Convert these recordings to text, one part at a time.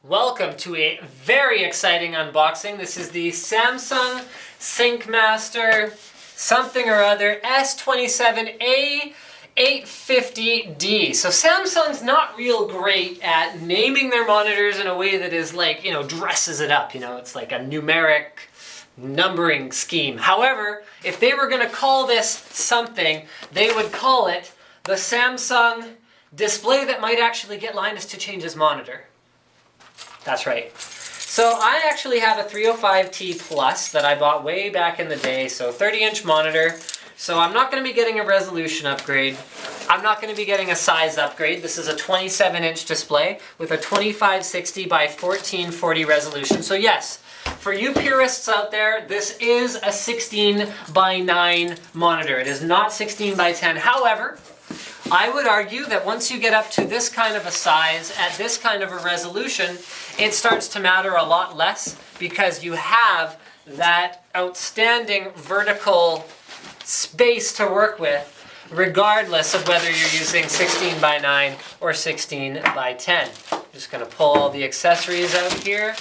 Welcome to a very exciting unboxing. This is the Samsung SyncMaster something or other S27A850D. So Samsung's not real great at naming their monitors in a way that is like, dresses it up. It's like a numeric numbering scheme. However, if they were going to call this something, they would call it the Samsung display that might actually get Linus to change his monitor. That's right. So I actually have a 305T Plus that I bought way back in the day, so 30-inch monitor. So I'm not going to be getting a resolution upgrade. I'm not going to be getting a size upgrade. This is a 27-inch display with a 2560 by 1440 resolution. So yes, for you purists out there, this is a 16 by 9 monitor. It is not 16 by 10. However, I would argue that once you get up to this kind of a size, at this kind of a resolution, it starts to matter a lot less because you have that outstanding vertical space to work with, regardless of whether you're using 16 by 9 or 16 by 10. I'm just going to pull all the accessories out here,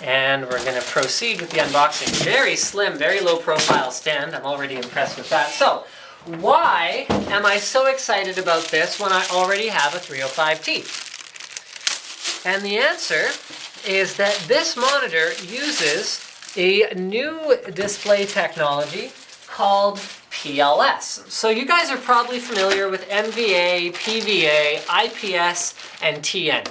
and we're going to proceed with the unboxing. Very slim, very low profile stand. I'm already impressed with that. So, why am I so excited about this when I already have a 305T? And the answer is that this monitor uses a new display technology called PLS. So you guys are probably familiar with NVA, PVA, IPS, and TN.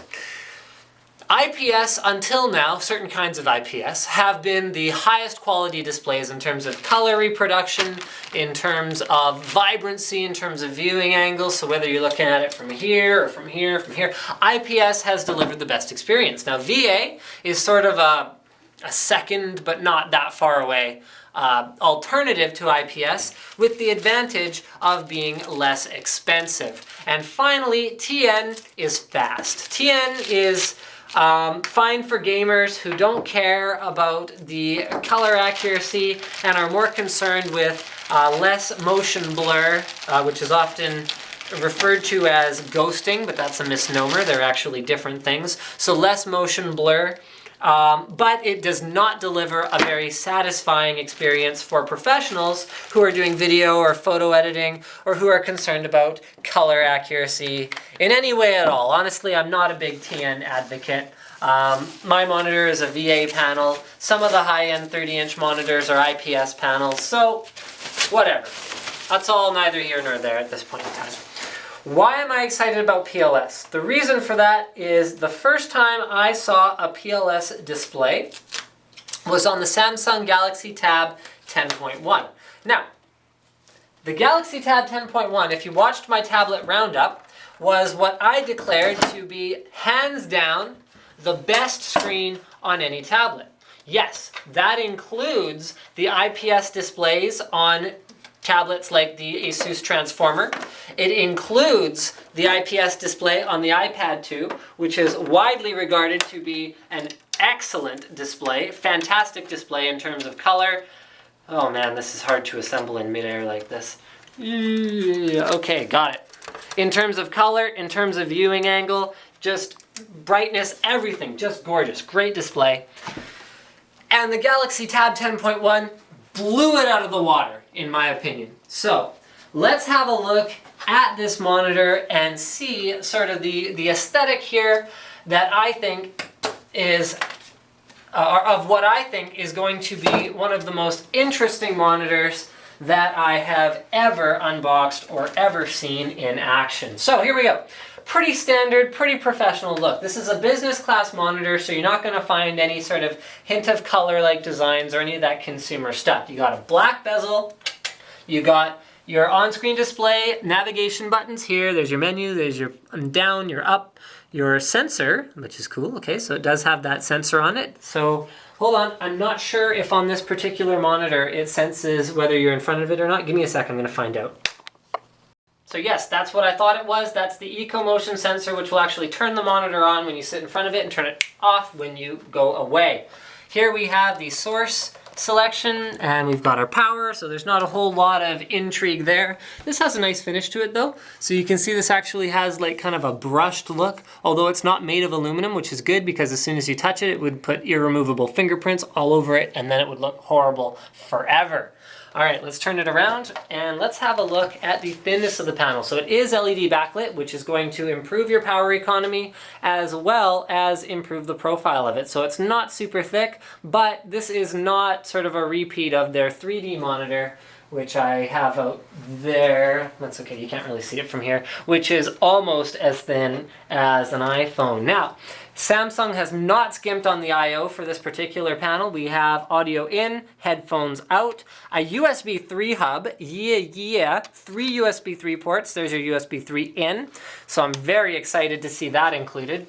IPS, until now, certain kinds of IPS, have been the highest quality displays in terms of color reproduction, in terms of vibrancy, in terms of viewing angles, so whether you're looking at it from here, or from here, from here, IPS has delivered the best experience. Now VA is sort of a second, but not that far away, alternative to IPS, with the advantage of being less expensive. And finally, TN is fast. TN is fine for gamers who don't care about the color accuracy and are more concerned with less motion blur, which is often referred to as ghosting, but that's a misnomer. They're actually different things. So less motion blur, but it does not deliver a very satisfying experience for professionals who are doing video or photo editing or who are concerned about color accuracy in any way at all. Honestly, I'm not a big TN advocate. My monitor is a VA panel. Some of the high-end 30-inch monitors are IPS panels, so whatever. That's all neither here nor there at this point in time. Why am I excited about PLS? The reason for that is the first time I saw a PLS display was on the Samsung Galaxy Tab 10.1. Now, the Galaxy Tab 10.1, if you watched my tablet roundup, was what I declared to be hands down the best screen on any tablet. Yes, that includes the IPS displays on tablets like the Asus Transformer. It includes the IPS display on the iPad 2, which is widely regarded to be an excellent display, fantastic display in terms of color. Oh man, this is hard to assemble in midair like this. Okay, got it. In terms of color, in terms of viewing angle, just brightness, everything, just gorgeous, great display. And the Galaxy Tab 10.1 blew it out of the water, in my opinion. So, let's have a look at this monitor and see sort of the aesthetic here that I think is, of what I think is going to be one of the most interesting monitors that I have ever unboxed or ever seen in action. So here we go. Pretty standard, pretty professional look. This is a business class monitor, so you're not going to find any sort of hint of color like designs or any of that consumer stuff. You got a black bezel, you got your on-screen display, navigation buttons here, there's your menu, there's your down, your up, your sensor, which is cool, okay, so it does have that sensor on it. So, hold on, I'm not sure if on this particular monitor it senses whether you're in front of it or not. Give me a sec, I'm going to find out. So yes, that's what I thought it was. That's the Eco Motion sensor, which will actually turn the monitor on when you sit in front of it and turn it off when you go away. Here we have the source selection, and we've got our power, so there's not a whole lot of intrigue there. This has a nice finish to it though, so you can see this actually has like kind of a brushed look, although it's not made of aluminum, which is good because as soon as you touch it, it would put irremovable fingerprints all over it, and then it would look horrible forever. All right, let's turn it around and let's have a look at the thinness of the panel. So it is LED backlit, which is going to improve your power economy as well as improve the profile of it. So it's not super thick, but this is not sort of a repeat of their 3D monitor, which I have out there. That's okay, you can't really see it from here, which is almost as thin as an iPhone. Now, Samsung has not skimped on the I/O for this particular panel. We have audio in, headphones out, a USB 3 hub, 3 USB 3 ports. There's your USB 3 in. So I'm very excited to see that included.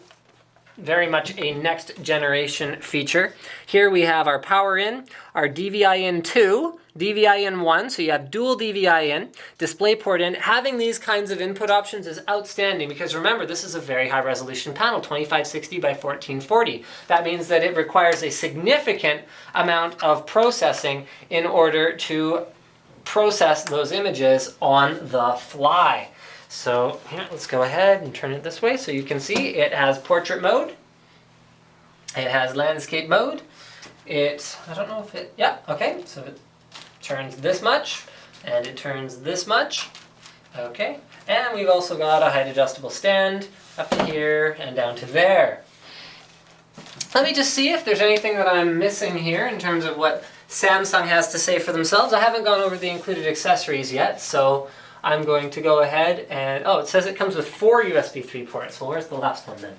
Very much a next generation feature. Here we have our power in, our DVI in 2, DVI in 1, so you have dual DVI in, DisplayPort in. Having these kinds of input options is outstanding because remember, this is a very high resolution panel, 2560 by 1440. That means that it requires a significant amount of processing in order to process those images on the fly. So here, let's go ahead and turn it this way so you can see it has portrait mode, it has landscape mode, I don't know if it, yeah, okay, so it turns this much, and it turns this much, okay, and we've also got a height adjustable stand up to here and down to there. Let me just see if there's anything that I'm missing here in terms of what Samsung has to say for themselves. I haven't gone over the included accessories yet, so I'm going to go ahead and, oh, it says it comes with 4 USB 3 ports. Well, where's the last one then?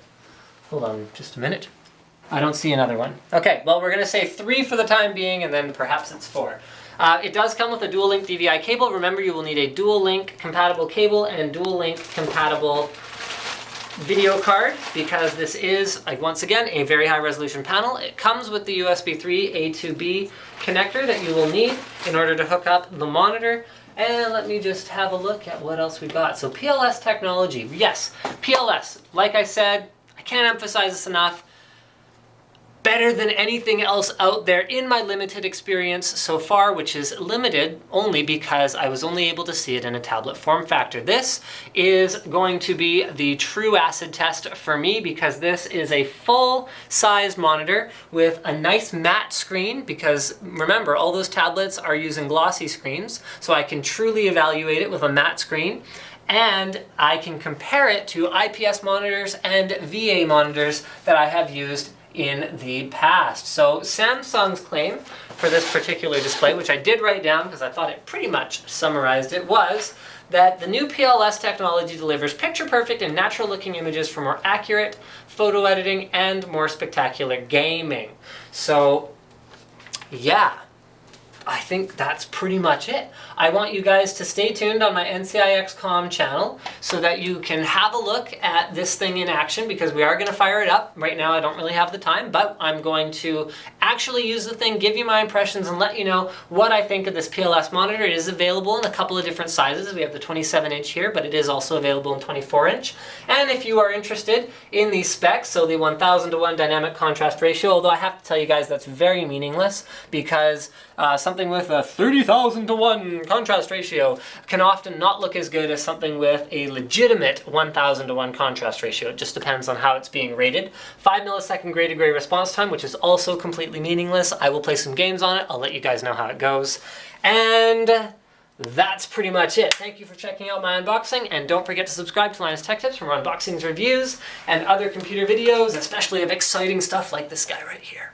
Hold on just a minute. I don't see another one. Okay, well, we're going to say 3 for the time being, and then perhaps it's 4. It does come with a dual link DVI cable. Remember, you will need a dual link compatible cable and dual link compatible video card because this is, like, once again, a very high resolution panel. It comes with the USB 3 A to B connector that you will need in order to hook up the monitor. And let me just have a look at what else we've got. So PLS technology, yes, PLS, like I said, I can't emphasize this enough, better than anything else out there in my limited experience so far, which is limited only because I was only able to see it in a tablet form factor. This is going to be the true acid test for me because this is a full-size monitor with a nice matte screen because remember, all those tablets are using glossy screens, so I can truly evaluate it with a matte screen. And I can compare it to IPS monitors and VA monitors that I have used in the past. So Samsung's claim for this particular display, which I did write down because I thought it pretty much summarized it, was that the new PLS technology delivers picture-perfect and natural-looking images for more accurate photo editing and more spectacular gaming. So, yeah. I think that's pretty much it. I want you guys to stay tuned on my NCIXCom channel so that you can have a look at this thing in action because we are going to fire it up. Right now I don't really have the time, but I'm going to actually use the thing, give you my impressions, and let you know what I think of this PLS monitor. It is available in a couple of different sizes. We have the 27-inch here, but it is also available in 24-inch. And if you are interested in these specs, so the 1000:1 dynamic contrast ratio, although I have to tell you guys that's very meaningless because something with a 30,000:1 contrast ratio can often not look as good as something with a legitimate 1000:1 contrast ratio. It just depends on how it's being rated. 5 millisecond gray to gray response time, which is also completely meaningless. I will play some games on it. I'll let you guys know how it goes. And that's pretty much it. Thank you for checking out my unboxing, and don't forget to subscribe to Linus Tech Tips for more unboxings, reviews, and other computer videos, especially of exciting stuff like this guy right here.